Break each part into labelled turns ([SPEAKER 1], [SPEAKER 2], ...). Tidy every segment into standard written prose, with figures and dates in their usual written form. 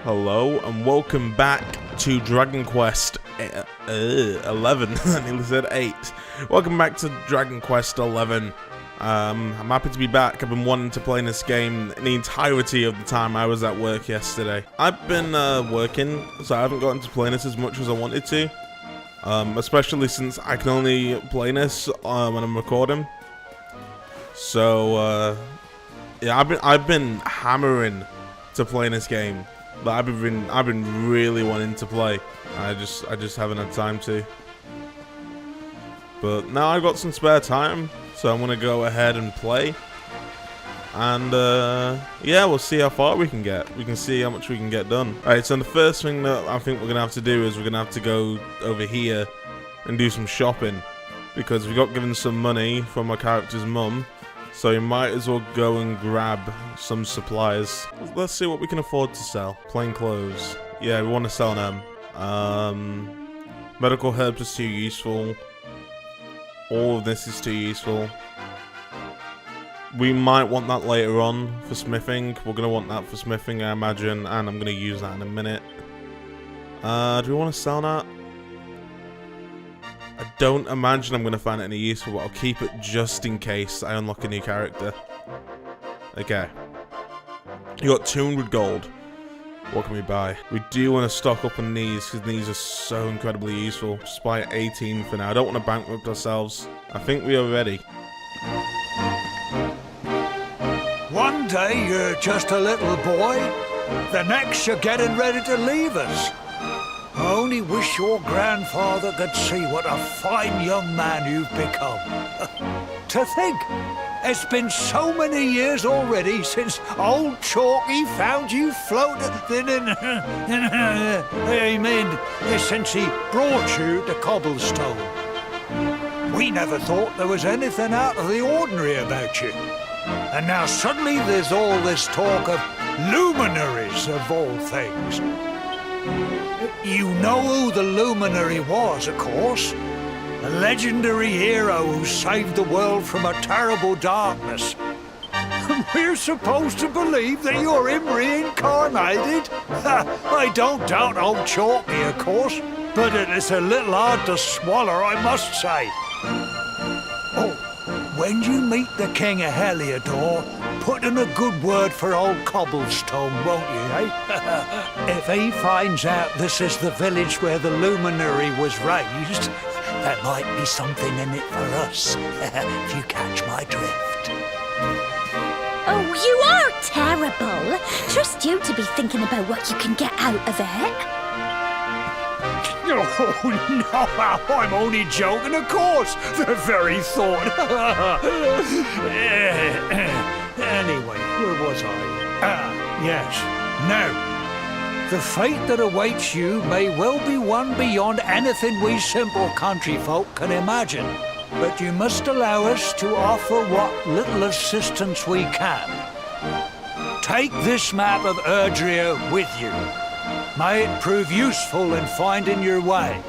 [SPEAKER 1] Hello and welcome back to Dragon Quest 11. I nearly said 8. Welcome back to Dragon Quest 11. I'm happy to be back. I've been wanting to play this game the entirety of the time I was at work yesterday. I've been working, so I haven't gotten to play this as much as I wanted to. Especially since I can only play this when I'm recording. So yeah, I've been hammering to play this game. But I've been really wanting to play. I just haven't had time to. But now I've got some spare time, so I'm gonna go ahead and play. And yeah, we'll see how far we can get. We can see how much we can get done. Alright, so the first thing that I think we're gonna have to do is we're gonna have to go over here and do some shopping. Because we got given some money from our character's mum. So you might as well go and grab some supplies. Let's see what we can afford to sell. Plain clothes. Yeah, we want to sell them. Medical herbs is too useful. All of this is too useful. We might want that later on for smithing. We're going to want that for smithing, I imagine. And I'm going to use that in a minute. Do we want to sell that? I don't imagine I'm going to find it any useful, but I'll keep it just in case I unlock a new character. Okay. You got 200 gold. What can we buy? We do want to stock up on these, because these are so incredibly useful. Just buy 18 for now. I don't want to bankrupt ourselves. I think we are ready.
[SPEAKER 2] One day you're just a little boy. The next you're getting ready to leave us. I only wish your grandfather could see what a fine young man you've become. To think, it's been so many years already since old Chalky found you floating since he brought you to Cobblestone. We never thought there was anything out of the ordinary about you. And now suddenly there's all this talk of luminaries of all things. You know who the luminary was, of course. A legendary hero who saved the world from a terrible darkness. We're supposed to believe that you're him reincarnated? I don't doubt old Chalky, of course, but it is a little hard to swallow, I must say. Oh, when you meet the King of Heliodor, put in a good word for old Cobblestone, won't you, eh? If he finds out this is the village where the luminary was raised, there might be something in it for us, if you catch my drift.
[SPEAKER 3] Oh, you are terrible. Trust you to be thinking about what you can get out of it.
[SPEAKER 2] Oh, no, I'm only joking, of course. The very thought. Anyway, where was I? Yes. Now, the fate that awaits you may well be one beyond anything we simple country folk can imagine. But you must allow us to offer what little assistance we can. Take this map of Erdrea with you. May it prove useful in finding your way.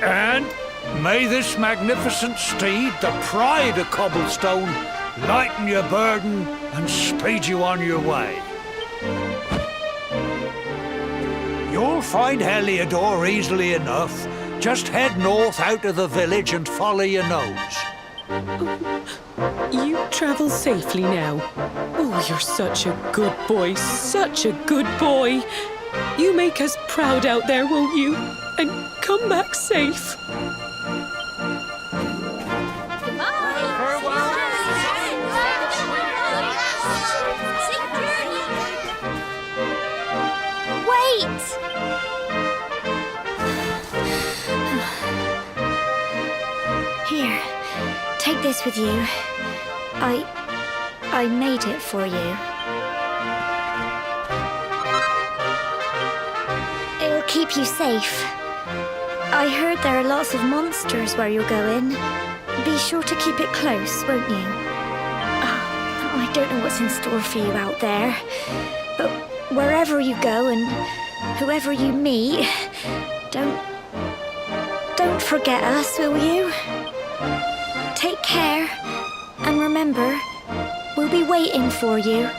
[SPEAKER 2] And may this magnificent steed, the pride of Cobblestone, lighten your burden and speed you on your way. You'll find Heliodor easily enough. Just head north out of the village and follow your nose.
[SPEAKER 4] You travel safely now. Oh, you're such a good boy, such a good boy. You make us proud out there, won't you? And come back safe.
[SPEAKER 3] Wait! Here, take this with you. I made it for you. It'll keep you safe. I heard there are lots of monsters where you're going. Be sure to keep it close, won't you? I don't know what's in store for you out there, but wherever you go and whoever you meet, don't forget us, will you? Take care, and remember, we'll be waiting for you.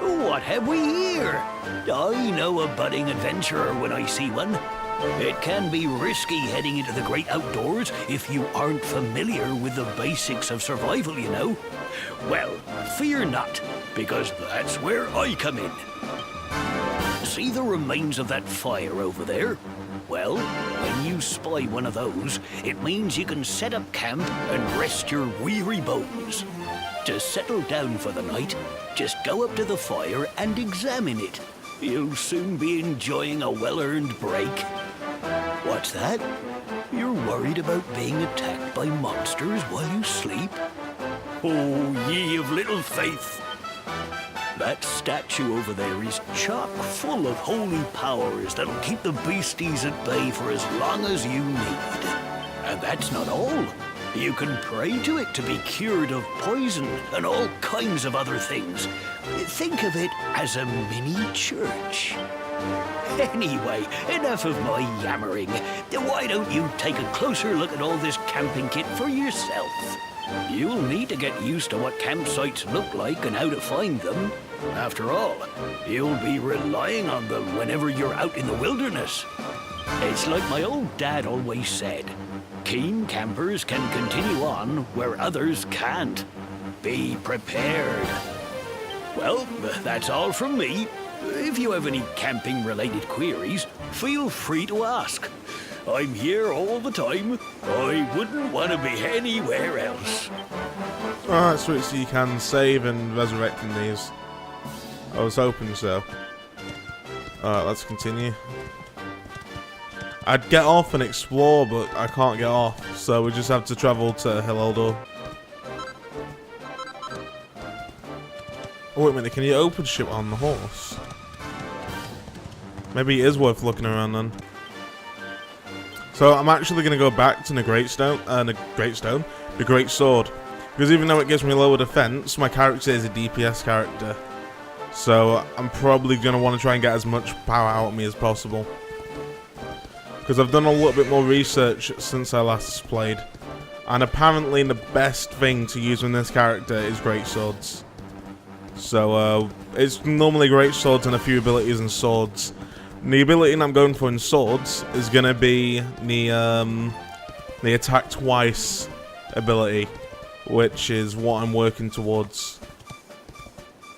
[SPEAKER 5] What have we here? I know a budding adventurer when I see one. It can be risky heading into the great outdoors if you aren't familiar with the basics of survival, you know. Well, fear not, because that's where I come in. See the remains of that fire over there? Well, when you spy one of those, it means you can set up camp and rest your weary bones. To settle down for the night, just go up to the fire and examine it. You'll soon be enjoying a well-earned break. What's that? You're worried about being attacked by monsters while you sleep? Oh, ye of little faith! That statue over there is chock full of holy powers that'll keep the beasties at bay for as long as you need. And that's not all. You can pray to it to be cured of poison and all kinds of other things. Think of it as a mini church. Anyway, enough of my yammering. Why don't you take a closer look at all this camping kit for yourself? You'll need to get used to what campsites look like and how to find them. After all, you'll be relying on them whenever you're out in the wilderness. It's like my old dad always said, keen campers can continue on where others can't. Be prepared. Well, that's all from me. If you have any camping-related queries, feel free to ask. I'm here all the time. I wouldn't want to be anywhere else.
[SPEAKER 1] Alright, sweet, so you can save and resurrect in these. I was hoping so. Alright, let's continue. I'd get off and explore, but I can't get off, so we just have to travel to Heliodor. Oh, wait a minute, can you open shit on the horse? Maybe it is worth looking around then. So I'm actually going to go back to the Great Sword. Because even though it gives me lower defense, my character is a DPS character. So I'm probably going to want to try and get as much power out of me as possible. Because I've done a little bit more research since I last played. And apparently the best thing to use with this character is Great Swords. So it's normally Great Swords and a few abilities and swords. And the ability I'm going for in swords is going to be the attack twice ability, which is what I'm working towards.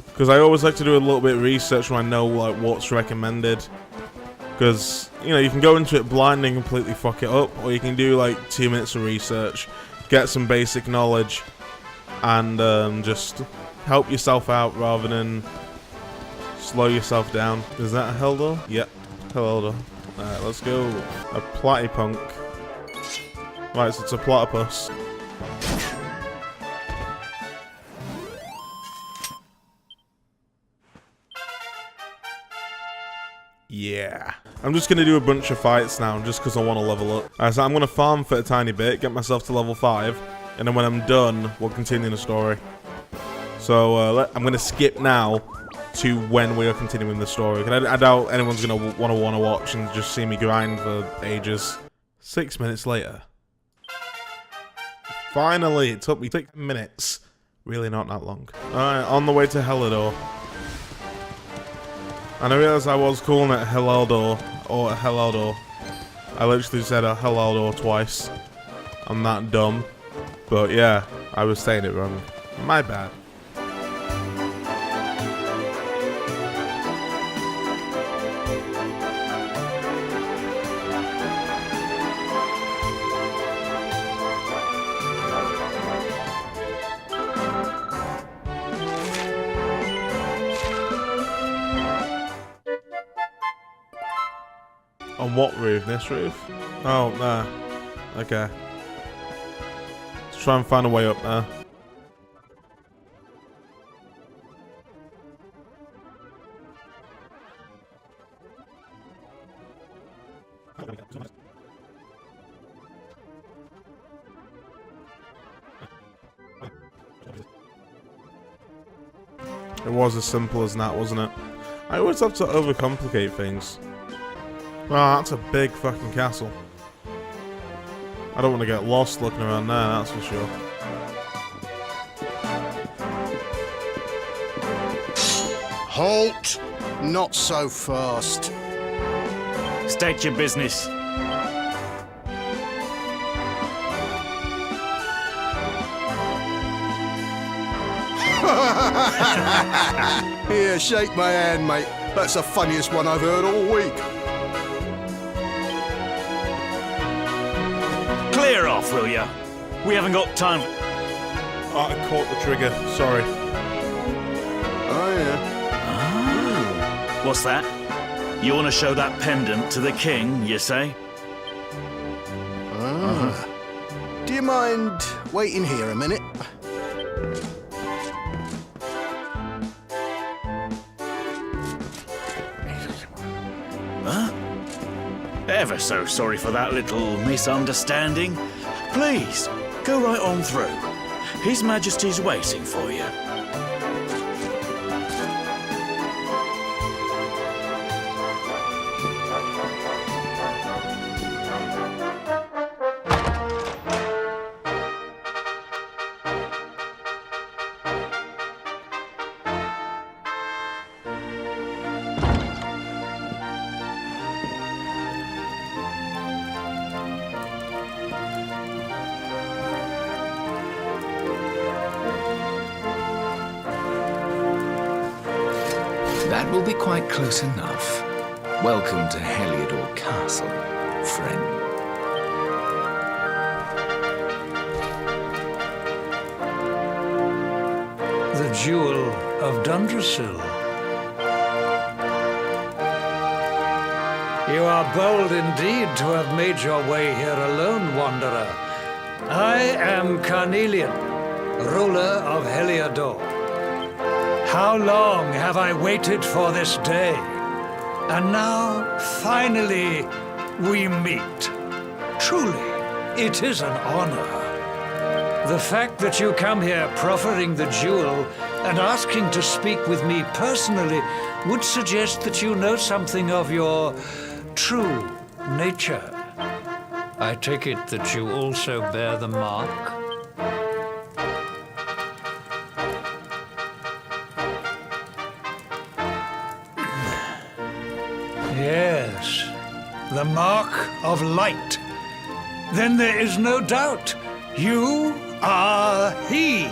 [SPEAKER 1] Because I always like to do a little bit of research when I know like what's recommended. Because, you know, you can go into it blind and completely fuck it up, or you can do like 2 minutes of research, get some basic knowledge, and just help yourself out rather than slow yourself down. Is that a Heliodor? Yep, Heliodor. Alright, let's go. A platypunk. Right, so it's a platypus. Yeah. I'm just going to do a bunch of fights now just because I want to level up. Alright, so I'm going to farm for a tiny bit, get myself to level 5, and then when I'm done, we'll continue the story. So I'm going to skip now to when we are continuing the story. I doubt anyone's going to want to watch and just see me grind for ages. 6 minutes later. Finally, it took me 6 minutes. Really not that long. Alright, on the way to Heliodor. And I realised I was calling it Heliodor, or Heliodor. I literally said a Heliodor twice. I'm that dumb. But yeah, I was saying it wrong. My bad. On what roof? This roof? Oh, there. Okay. Let's try and find a way up there. It was as simple as that, wasn't it? I always have to overcomplicate things. Wow, that's a big fucking castle. I don't want to get lost looking around there, that's for sure.
[SPEAKER 6] Halt! Not so fast.
[SPEAKER 7] State your business.
[SPEAKER 6] Here, shake my hand, mate. That's the funniest one I've heard all week.
[SPEAKER 7] Clear off, will ya? We haven't got time.
[SPEAKER 1] Oh, I caught the trigger, sorry.
[SPEAKER 6] Oh, yeah.
[SPEAKER 7] What's that? You want to show that pendant to the king, you say?
[SPEAKER 6] Do you mind waiting here a minute?
[SPEAKER 7] Ever so sorry for that little misunderstanding. Please, go right on through. His Majesty's waiting for you.
[SPEAKER 8] That will be quite close enough. Welcome to Heliodor Castle, friend.
[SPEAKER 2] The Jewel of Dundrasil. You are bold indeed to have made your way here alone, wanderer. I am Carnelian, ruler of Heliodor. How long have I waited for this day? And now, finally, we meet. Truly, it is an honor. The fact that you come here proffering the jewel and asking to speak with me personally would suggest that you know something of your true nature. I take it that you also bear the mark? Yes, the mark of light. Then there is no doubt. You are he.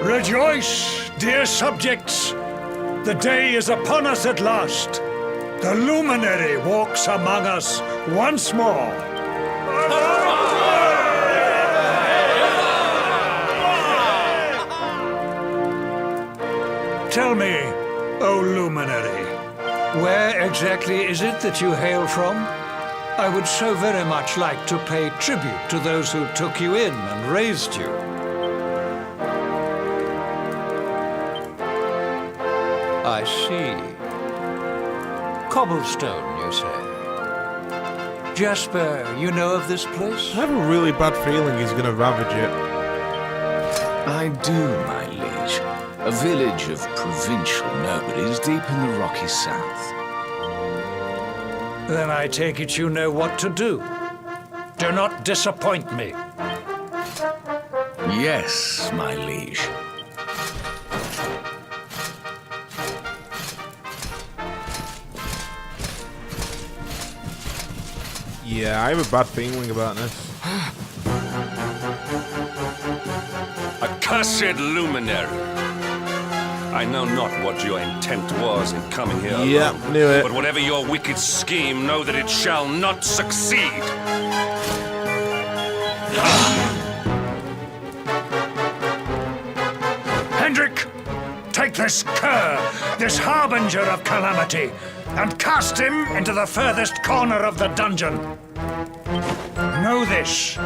[SPEAKER 2] Rejoice, dear subjects. The day is upon us at last. The luminary walks among us once more. Tell me, O luminary, where exactly is it that you hail from? I would so very much like to pay tribute to those who took you in and raised you. I see. Cobblestone, you say? Jasper, you know of this place?
[SPEAKER 1] I have a really bad feeling he's gonna ravage it.
[SPEAKER 8] I do, my liege. A village of provincial nobles deep in the rocky south.
[SPEAKER 2] Then I take it you know what to do. Do not disappoint me.
[SPEAKER 8] Yes, my liege.
[SPEAKER 1] Yeah, I have a bad feeling about this.
[SPEAKER 9] Accursed luminary! I know not what your intent was in coming here
[SPEAKER 1] Yep,
[SPEAKER 9] alone,
[SPEAKER 1] knew it.
[SPEAKER 9] but whatever your wicked scheme, know that it shall not succeed!
[SPEAKER 2] Hendrik, take this cur, this harbinger of calamity, and cast him into the furthest corner of the dungeon. Know this.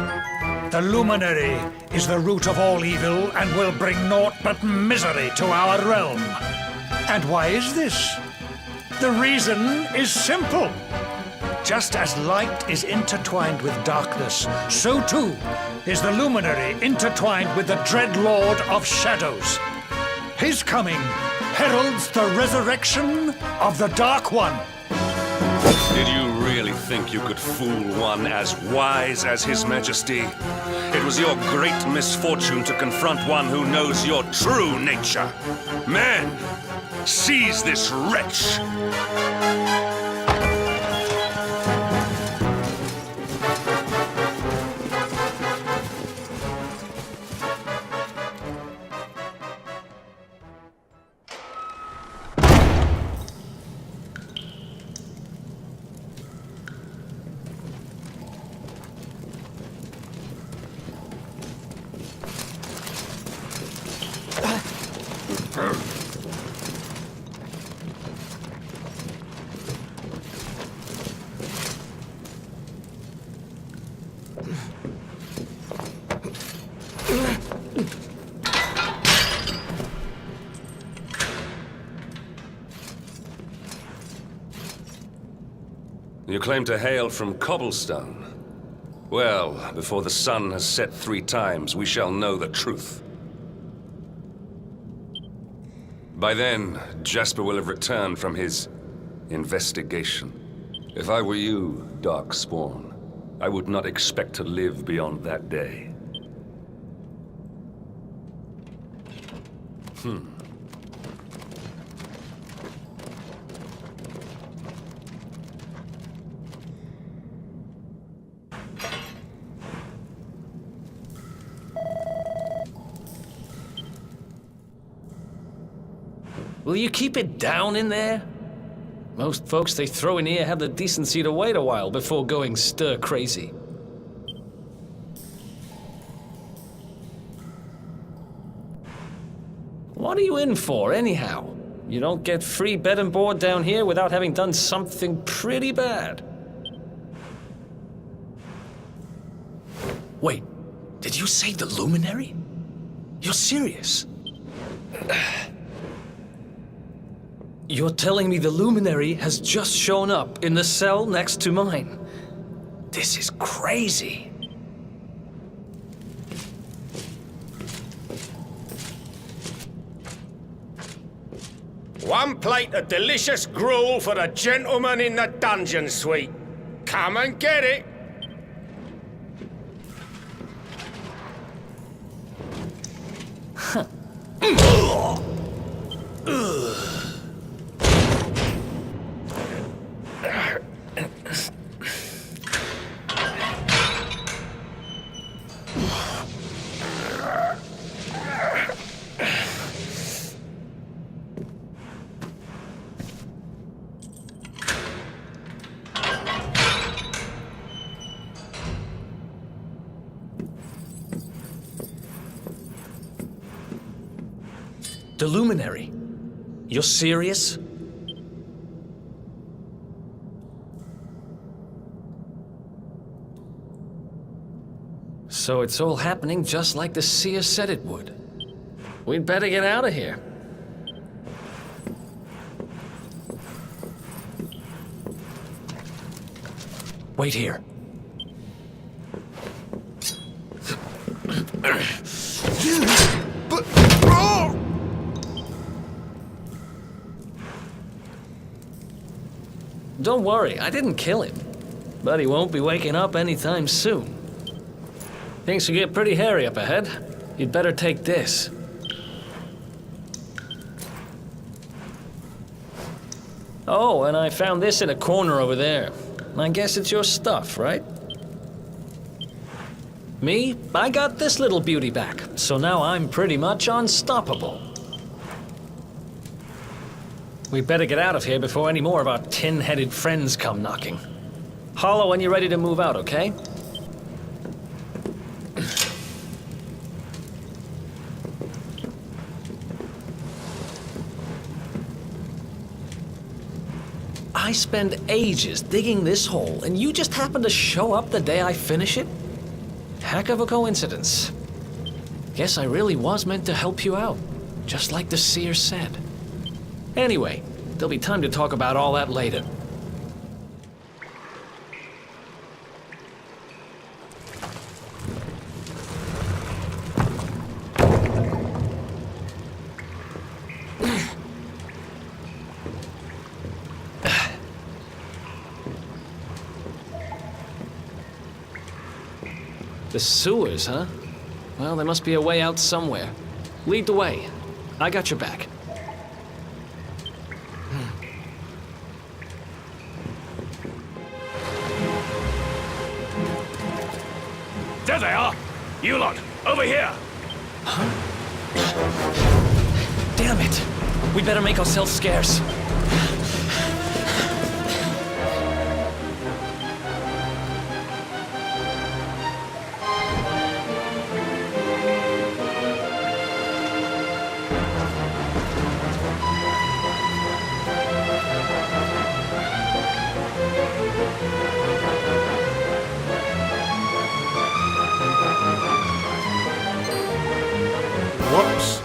[SPEAKER 2] The luminary is the root of all evil and will bring naught but misery to our realm. And why is this? The reason is simple. Just as light is intertwined with darkness, so too is the luminary intertwined with the dread lord of shadows. His coming heralds the resurrection of the Dark One.
[SPEAKER 9] Did you really think you could fool one as wise as His Majesty? It was your great misfortune to confront one who knows your true nature. Men, seize this wretch! You claim to hail from Cobblestone. Well, before the sun has set 3 times, we shall know the truth. By then, Jasper will have returned from his investigation. If I were you, Darkspawn, I would not expect to live beyond that day.
[SPEAKER 10] Will you keep it down in there? Most folks they throw in here have the decency to wait a while before going stir crazy. What are you in for, anyhow? You don't get free bed and board down here without having done something pretty bad. Wait, did you say the Luminary? You're serious? You're telling me the Luminary has just shown up in the cell next to mine? This is crazy.
[SPEAKER 11] One plate of delicious gruel for the gentleman in the dungeon suite. Come and get it.
[SPEAKER 10] The Luminary? You're serious? So it's all happening just like the seer said it would. We'd better get out of here. Wait here.
[SPEAKER 6] But... Oh!
[SPEAKER 10] Don't worry, I didn't kill him. But he won't be waking up anytime soon. Things will get pretty hairy up ahead. You'd better take this. Oh, and I found this in a corner over there. I guess it's your stuff, right? Me? I got this little beauty back, so now I'm pretty much unstoppable. We better get out of here before any more of our tin-headed friends come knocking. Holler when you're ready to move out, okay? I spend ages digging this hole, and you just happen to show up the day I finish it? Heck of a coincidence. Guess I really was meant to help you out, just like the seer said. Anyway, there'll be time to talk about all that later. The sewers, huh? Well, there must be a way out somewhere. Lead the way. I got your back.
[SPEAKER 7] There they are! You lot, over here!
[SPEAKER 10] Damn it! We better make ourselves scarce.
[SPEAKER 1] Whoops.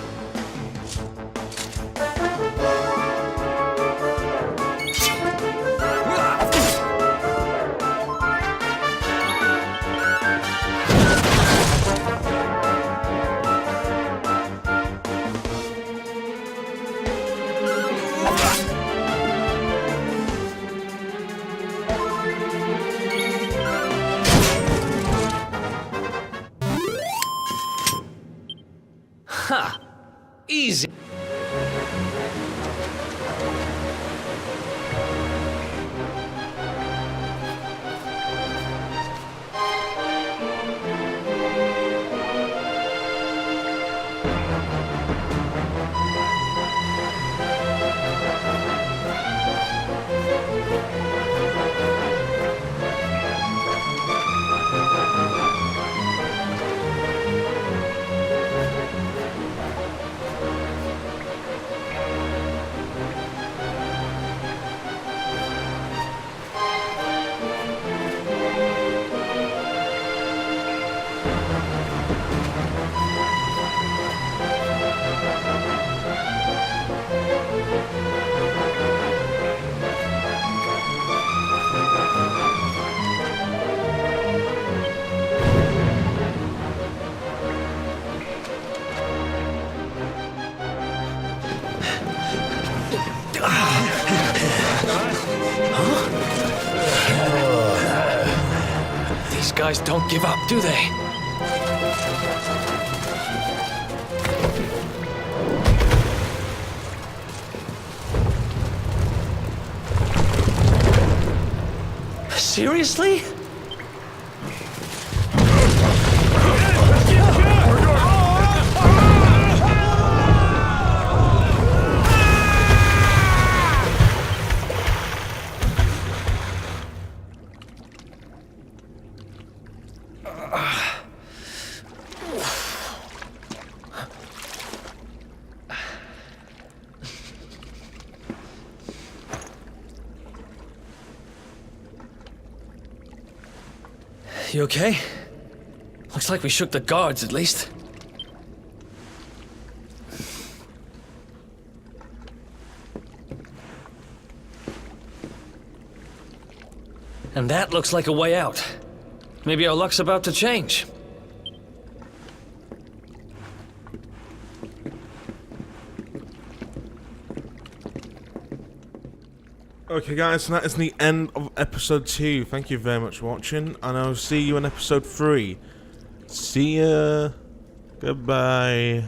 [SPEAKER 10] Ha! Easy. These guys don't give up, do they? Seriously? You okay? Looks like we shook the guards, at least. And that looks like a way out. Maybe our luck's about to change.
[SPEAKER 1] Okay guys, so that is the end of episode 2. Thank you very much for watching, and I'll see you in episode 3. See ya. Goodbye.